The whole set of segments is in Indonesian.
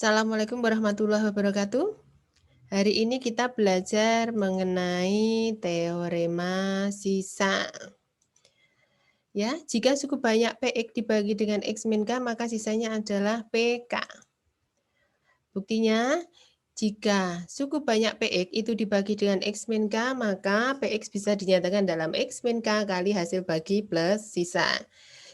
Assalamualaikum warahmatullahi wabarakatuh. Hari ini kita belajar mengenai teorema sisa. Ya, jika cukup banyak PX dibagi dengan X min K, maka sisanya adalah PK. Buktinya, jika cukup banyak PX itu dibagi dengan X min K, maka PX bisa dinyatakan dalam X min K kali hasil bagi plus sisa.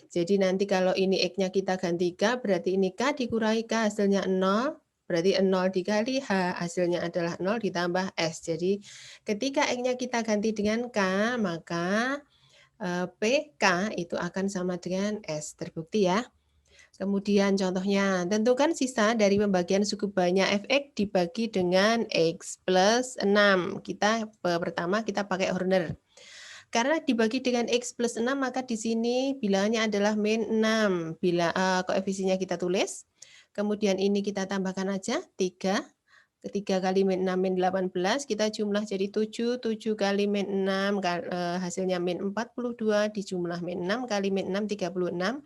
Jadi nanti kalau ini X-nya kita ganti K, berarti ini K dikurangi K hasilnya 0, berarti 0 dikali H hasilnya adalah 0 ditambah S. Jadi ketika X-nya kita ganti dengan K, maka PK itu akan sama dengan S. Terbukti ya. Kemudian contohnya, tentukan sisa dari pembagian cukup banyak Fx dibagi dengan X plus 6. Pertama kita pakai Horner. Karena dibagi dengan X plus 6, maka di sini bilangannya adalah min 6. Bila koefisiennya kita tulis. Kemudian ini kita tambahkan aja 3. 3 kali min 6 min 18, kita jumlah jadi 7. 7 kali min 6, hasilnya min 42, dijumlah min 6 kali min 6, 36.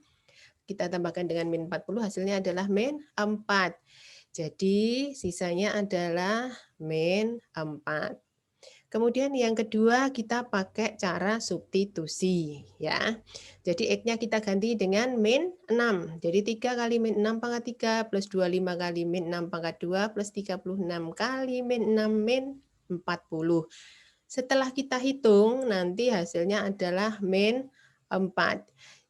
Kita tambahkan dengan min 40, hasilnya adalah min 4. Jadi sisanya adalah min 4. Kemudian yang kedua kita pakai cara substitusi ya. Jadi X-nya kita ganti dengan min 6. Jadi 3 kali min 6 pangkat 3 plus 25 kali min 6 pangkat 2 plus 36 kali min 6 min 40. Setelah kita hitung nanti hasilnya adalah min 4.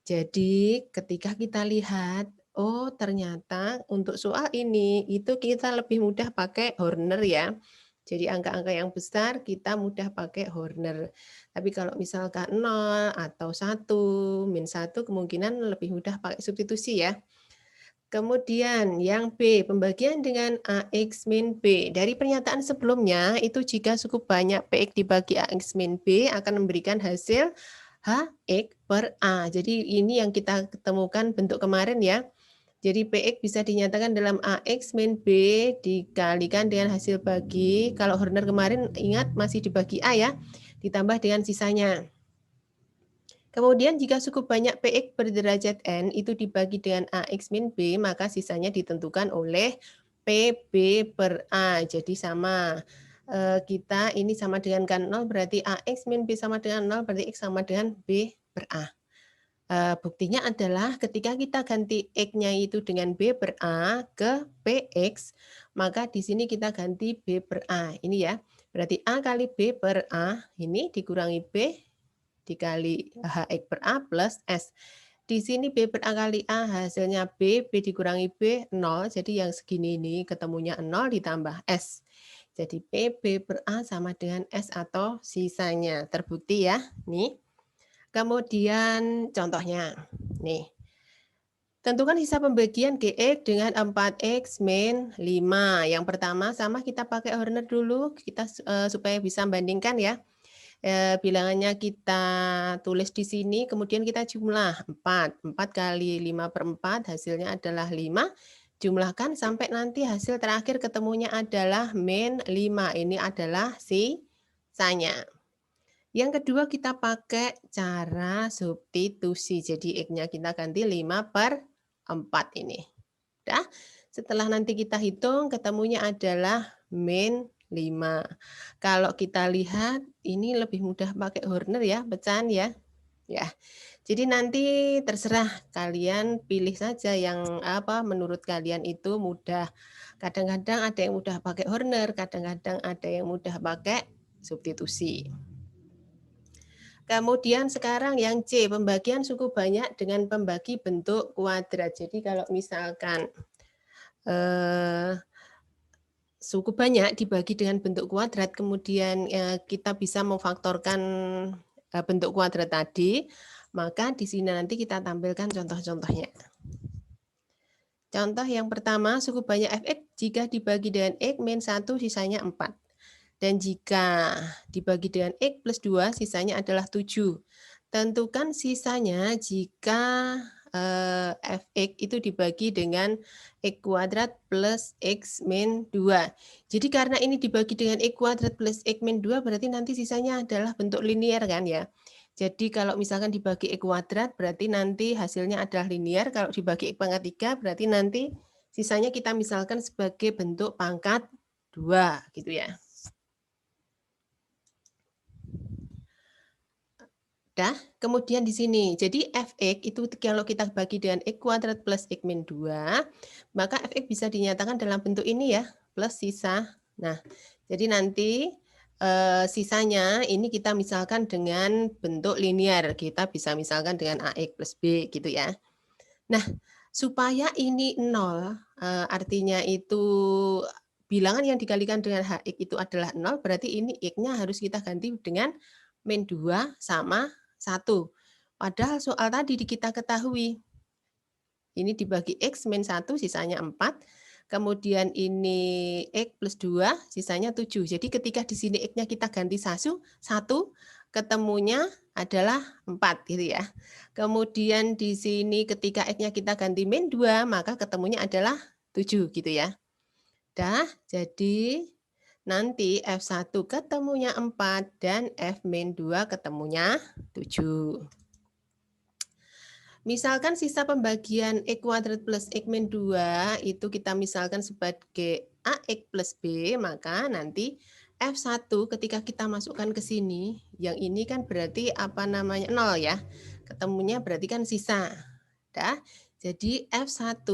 Jadi ketika kita lihat, oh ternyata untuk soal ini itu kita lebih mudah pakai Horner ya. Jadi angka-angka yang besar kita mudah pakai Horner. Tapi kalau misalkan 0 atau 1, min 1 kemungkinan lebih mudah pakai substitusi ya. Kemudian yang B, pembagian dengan AX min B. Dari pernyataan sebelumnya, itu jika cukup banyak PX dibagi AX min B akan memberikan hasil HX per A. Jadi ini yang kita ketemukan bentuk kemarin ya. Jadi PX bisa dinyatakan dalam AX min B dikalikan dengan hasil bagi. Kalau Horner kemarin ingat masih dibagi A ya, ditambah dengan sisanya. Kemudian jika cukup banyak PX berderajat N itu dibagi dengan AX min B, maka sisanya ditentukan oleh PB per A. Jadi sama. Kita ini sama dengan kan 0, berarti AX min B sama dengan 0, berarti X sama dengan B per A. Buktinya adalah ketika kita ganti X-nya itu dengan B per A ke PX, maka di sini kita ganti B per A. Ini ya, berarti A kali B per A, ini dikurangi B dikali HX per A plus S. Di sini B per A kali A hasilnya B, B dikurangi B 0, jadi yang segini ini ketemunya 0 ditambah S. Jadi PB per A sama dengan S atau sisanya. Terbukti ya, nih. Kemudian contohnya, nih. Tentukan sisa pembagian GX dengan 4X min 5. Yang pertama sama kita pakai Horner dulu, kita supaya bisa bandingkan ya. Bilangannya kita tulis di sini, kemudian kita jumlah 4. 4 kali 5 per 4 hasilnya adalah 5. Jumlahkan sampai nanti hasil terakhir ketemunya adalah min 5. Ini adalah sisanya. Yang kedua kita pakai cara substitusi. Jadi X-nya kita ganti 5 per 4 ini. Udah. Setelah nanti kita hitung ketemunya adalah min 5. Kalau kita lihat ini lebih mudah pakai Horner ya, pecahan ya. Ya. Jadi nanti terserah kalian pilih saja yang apa menurut kalian itu mudah. Kadang-kadang ada yang mudah pakai Horner, kadang-kadang ada yang mudah pakai substitusi. Kemudian sekarang yang C, pembagian cukup banyak dengan pembagi bentuk kuadrat. Jadi kalau misalkan cukup banyak dibagi dengan bentuk kuadrat, kemudian kita bisa memfaktorkan bentuk kuadrat tadi, maka di sini nanti kita tampilkan contoh-contohnya. Contoh yang pertama, cukup banyak Fx jika dibagi dengan X min 1 sisanya 4. Dan jika dibagi dengan X plus 2 sisanya adalah 7. Tentukan sisanya jika Fx itu dibagi dengan X kuadrat plus X min 2. Jadi karena ini dibagi dengan X kuadrat plus X min 2 berarti nanti sisanya adalah bentuk linier kan ya. Jadi kalau misalkan dibagi X kuadrat berarti nanti hasilnya adalah linier. Kalau dibagi X pangkat 3 berarti nanti Sisanya kita misalkan sebagai bentuk pangkat 2 gitu ya. Dah, kemudian di sini, jadi fx itu kalau kita bagi dengan x kuadrat plus x min 2, maka fx bisa dinyatakan dalam bentuk ini ya, plus sisa. Nah, jadi nanti sisanya ini kita misalkan dengan bentuk linear, kita bisa misalkan dengan ax plus b gitu ya. Nah, supaya ini 0, artinya itu bilangan yang dikalikan dengan hx itu adalah 0, berarti ini x-nya harus kita ganti dengan min 2 sama 1. Padahal soal tadi kita ketahui, ini dibagi x min 1, sisanya 4. Kemudian ini x plus 2, sisanya 7. Jadi ketika di sini x-nya kita ganti 1, ketemunya adalah 4 gitu ya. Kemudian di sini ketika x-nya kita ganti min 2, maka ketemunya adalah 7 gitu ya. Dah, jadi nanti F1 ketemunya 4 dan F-2 ketemunya 7. Misalkan sisa pembagian X kuadrat plus X min 2 itu kita misalkan sebagai AX plus B, maka nanti F1 ketika kita masukkan ke sini, yang ini kan berarti apa namanya 0 ya. Ketemunya berarti kan sisa. Dah, jadi F1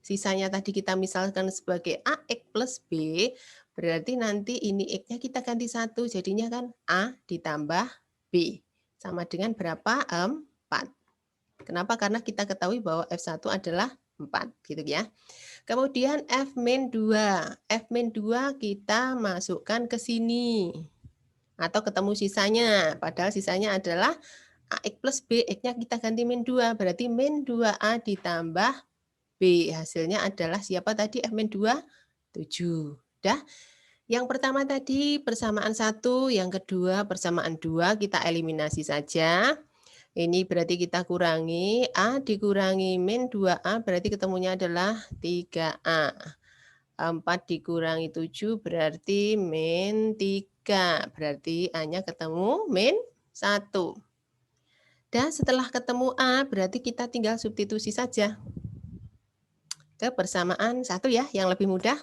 sisanya tadi kita misalkan sebagai AX plus B, berarti nanti ini X-nya kita ganti 1, jadinya kan A ditambah B. Sama dengan berapa? 4. Kenapa? Karena kita ketahui bahwa F1 adalah 4, gitu ya. Kemudian F-2. F-2 kita masukkan ke sini. Atau ketemu sisanya. Padahal sisanya adalah AX plus B, X-nya kita ganti min 2. Berarti min 2A ditambah B. Hasilnya adalah siapa tadi? F-2? 7. Dah. Yang pertama tadi persamaan 1, yang kedua persamaan 2, kita eliminasi saja. Ini berarti kita kurangi, A dikurangi min 2A berarti ketemunya adalah 3A. 4 dikurangi 7 berarti min 3. Berarti A-nya ketemu min 1. Dan setelah ketemu A berarti kita tinggal substitusi saja ke persamaan 1 ya, yang lebih mudah.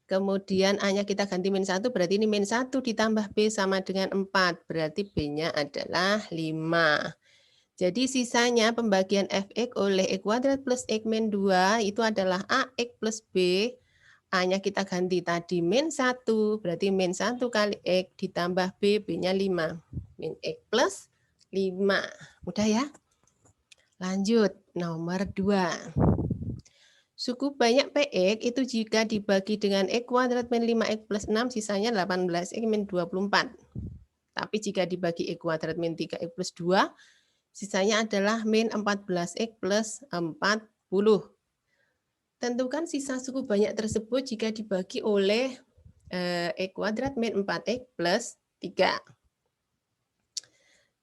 Kemudian A-nya kita ganti min 1, berarti ini min 1 ditambah B sama dengan 4. Berarti B-nya adalah 5. Jadi sisanya pembagian Fx oleh X kuadrat plus X min 2 itu adalah AX plus B. A-nya kita ganti tadi min 1, berarti min 1 kali X ditambah B, B-nya 5. Min X plus 5. Mudah ya? Lanjut, nomor 2. Suku banyak PX itu jika dibagi dengan X kuadrat min 5X plus 6, sisanya 18X min 24. Tapi jika dibagi X kuadrat min 3X plus 2, sisanya adalah min 14X plus 40. Tentukan sisa suku banyak tersebut jika dibagi oleh X kuadrat min 4X plus 3.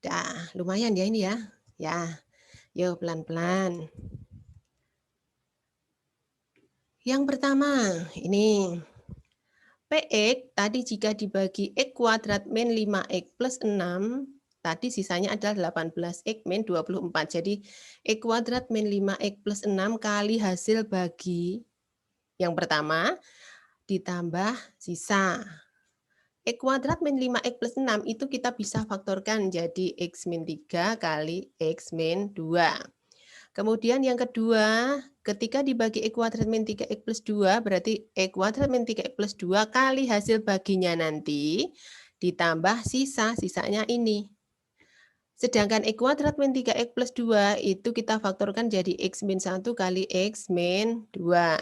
Dah, lumayan ya ini ya. Ya, yuk pelan-pelan. Yang pertama, ini. PX tadi jika dibagi X kuadrat min 5X plus 6, tadi sisanya adalah 18X min 24. Jadi X kuadrat min 5X plus 6 kali hasil bagi yang pertama ditambah sisa. X kuadrat min 5X plus 6 itu kita bisa faktorkan jadi X min 3 kali X min 2. Kemudian yang kedua, ketika dibagi X kuadrat min 3X plus 2, berarti X kuadrat min 3X plus 2 kali hasil baginya nanti, ditambah sisanya ini. Sedangkan X kuadrat min 3X plus 2 itu kita faktorkan jadi X min 1 kali X min 2.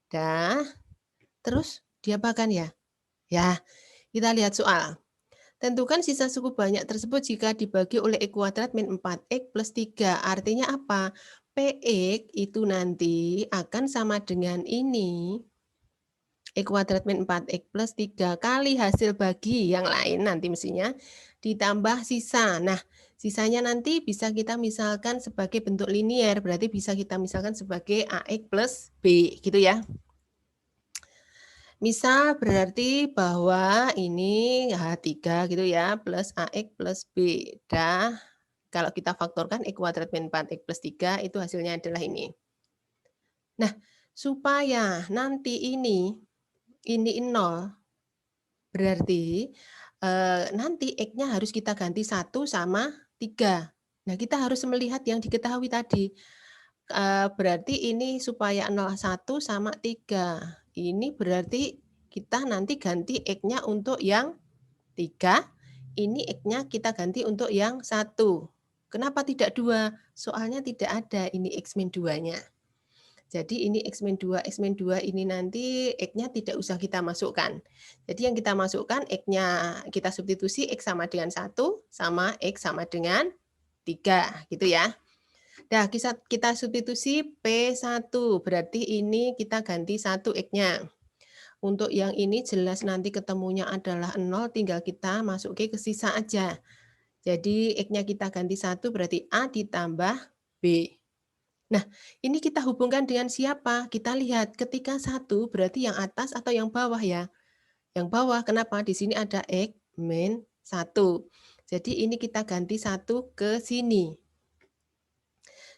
Dah, terus diapakan ya? Ya, kita lihat soal. Tentukan sisa suku banyak tersebut jika dibagi oleh X kuadrat min 4X plus 3. Artinya apa? PX itu nanti akan sama dengan ini. X kuadrat min 4X plus 3 kali hasil bagi yang lain nanti mestinya ditambah sisa. Nah, sisanya nanti bisa kita misalkan sebagai bentuk linier. Berarti bisa kita misalkan sebagai AX plus B gitu ya. Misal berarti bahwa ini H3 gitu ya, plus AX plus B. Dah, kalau kita faktorkan X kuadrat min 4X plus 3 itu hasilnya adalah ini. Nah, supaya nanti ini 0, berarti nanti X-nya harus kita ganti 1 sama 3. Nah, kita harus melihat yang diketahui tadi. Berarti ini supaya 1 sama 3. Ini berarti kita nanti ganti X-nya untuk yang 3, ini X-nya kita ganti untuk yang 1. Kenapa tidak 2? Soalnya tidak ada ini X-2-nya. Jadi ini X-2, X-2 ini nanti X-nya tidak usah kita masukkan. Jadi yang kita masukkan X-nya kita substitusi X sama dengan 1 sama X sama dengan 3 gitu ya. Nah, kita substitusi P1, berarti ini kita ganti 1 X-nya. Untuk yang ini jelas nanti ketemunya adalah 0, tinggal kita masukin ke sisa aja. Jadi X-nya kita ganti 1 berarti A ditambah B. Nah, ini kita hubungkan dengan siapa? Kita lihat ketika 1 berarti yang atas atau yang bawah ya? Yang bawah, kenapa? Di sini ada X min 1. Jadi ini kita ganti 1 ke sini.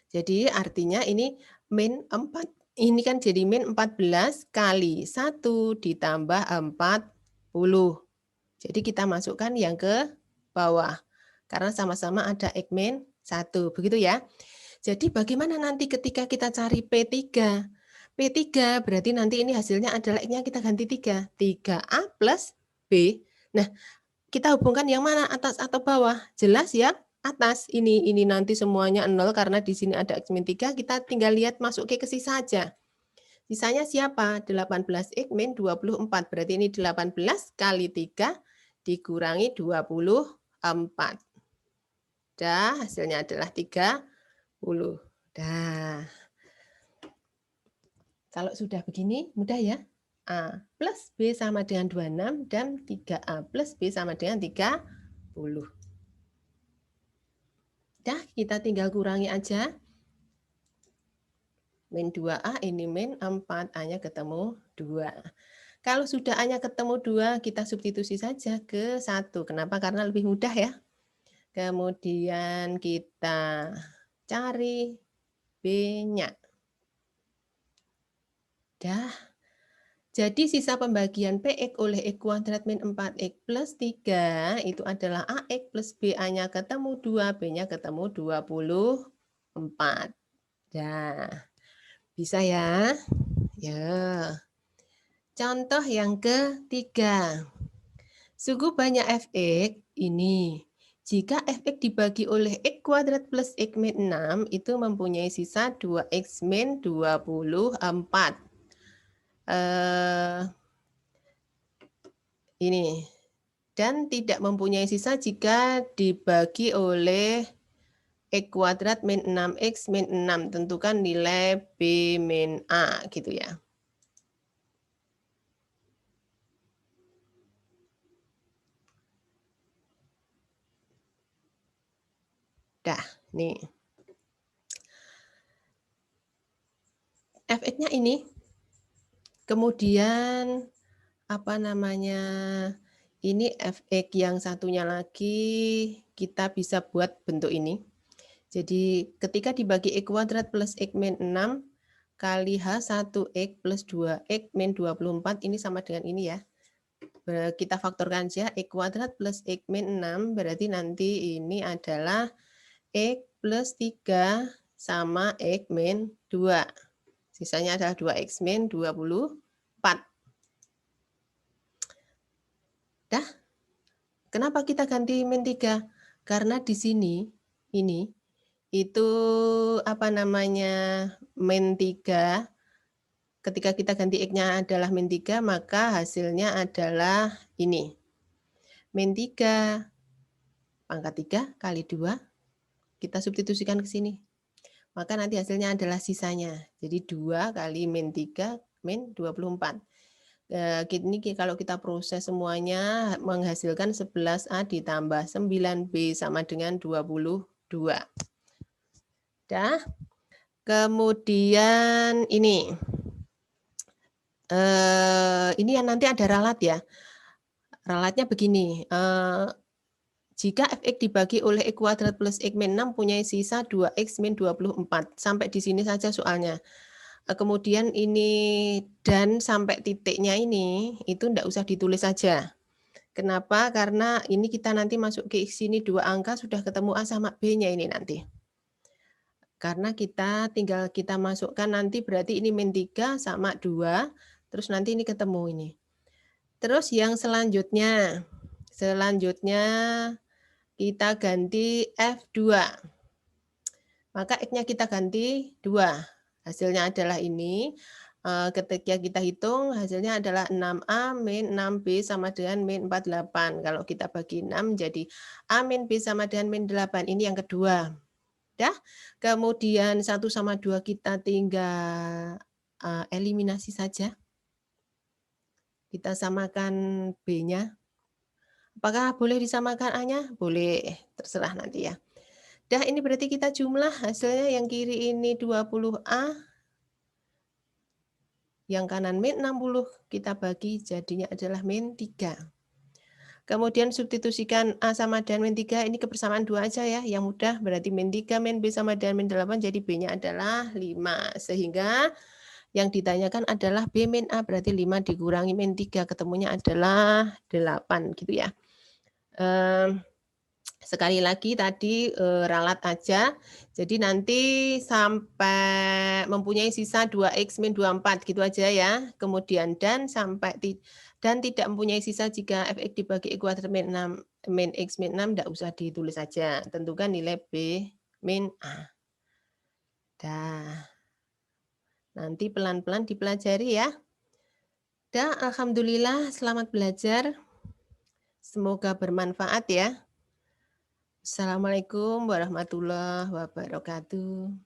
Jadi artinya ini min 4. Ini kan jadi min 14 kali 1 ditambah 40. Jadi kita masukkan yang ke bawah. Karena sama-sama ada X min 1. Begitu ya. Jadi bagaimana nanti ketika kita cari P3? P3 berarti nanti ini hasilnya adalah X-nya kita ganti 3. 3A plus B. Nah, kita hubungkan yang mana, atas atau bawah? Jelas ya, atas. Ini nanti semuanya 0 karena di sini ada X min 3. Kita tinggal lihat masuk ke sisa aja. Sisanya siapa? 18X min 24. Berarti ini 18 kali 3 dikurangi 24. Dah, hasilnya adalah 30. Dah. Kalau sudah begini, mudah ya. A plus B sama dengan 26 dan 3A plus B sama dengan 30. Dah, kita tinggal kurangi aja. Min 2A ini min 4, A-nya ketemu 2. Kalau sudah A-nya ketemu 2, kita substitusi saja ke 1. Kenapa? Karena lebih mudah ya. Kemudian kita cari B-nya. Dah. Jadi sisa pembagian PX oleh X kuadrat min 4X plus 3 itu adalah AX plus BA-nya ketemu 2, B-nya ketemu 24. Dah. Bisa ya? Ya. Contoh yang ketiga. Suku banyak Fx ini. Jika Fx dibagi oleh X kuadrat plus X min 6 itu mempunyai sisa 2X min 24. Ini. Dan tidak mempunyai sisa jika dibagi oleh X kuadrat min 6X min 6. Tentukan nilai B min A gitu ya. Dah, nih. Fx-nya ini. Kemudian apa namanya? Ini Fx yang satunya lagi kita bisa buat bentuk ini. Jadi ketika dibagi X kuadrat plus X min 6 kali H1X plus 2X min 24 ini sama dengan ini ya. Kita faktorkan saja X kuadrat plus X min 6 berarti nanti ini adalah X plus 3 sama X min 2. Sisanya adalah 2X min 24. Dah. Kenapa kita ganti min 3? Karena di sini ini itu apa namanya min 3. Ketika kita ganti X-nya adalah min 3, maka hasilnya adalah ini. Min 3 pangkat 3 kali 2, kita substitusikan ke sini. Maka nanti hasilnya adalah sisanya. Jadi 2 kali min 3, min 24. Ini kalau kita proses semuanya menghasilkan 11A ditambah 9B sama dengan 22. Dah. Kemudian ini yang nanti ada ralat ya. Ralatnya begini. Jika Fx dibagi oleh X kuadrat plus X min 6 punya sisa 2X min 24. Sampai di sini saja soalnya. Kemudian ini dan sampai titiknya ini, itu ndak usah ditulis saja. Kenapa? Karena ini kita nanti masuk ke sini 2 angka sudah ketemu A sama B-nya ini nanti. Karena kita masukkan nanti berarti ini min 3 sama 2, terus nanti ini ketemu ini. Terus yang selanjutnya kita ganti F2. Maka X-nya kita ganti 2. Hasilnya adalah ini. Ketika kita hitung hasilnya adalah 6A min 6B sama dengan min 48. Kalau kita bagi 6 jadi A min B sama dengan min 8. Ini yang kedua. Dah. Kemudian 1 sama 2 kita tinggal eliminasi saja. Kita samakan B-nya. Apakah boleh disamakan A-nya? Boleh, terserah nanti ya. Dah, ini berarti kita jumlah hasilnya yang kiri ini 20A, yang kanan min 60, kita bagi jadinya adalah min 3. Kemudian substitusikan A sama dengan min 3, ini kebersamaan 2 aja ya, yang mudah berarti min 3 min B sama dengan min 8, jadi B-nya adalah 5. Sehingga yang ditanyakan adalah B min A, berarti 5 dikurangi min 3, ketemunya adalah 8 gitu ya. Sekali lagi tadi ralat aja, jadi nanti sampai mempunyai sisa 2x min 24 gitu aja ya. Kemudian dan tidak mempunyai sisa jika fx dibagi x kuadrat min x min 6 tidak usah ditulis saja. Tentukan nilai B min A. Dah. Nanti pelan-pelan dipelajari ya. Dah, alhamdulillah selamat belajar. Semoga bermanfaat ya. Assalamualaikum warahmatullahi wabarakatuh.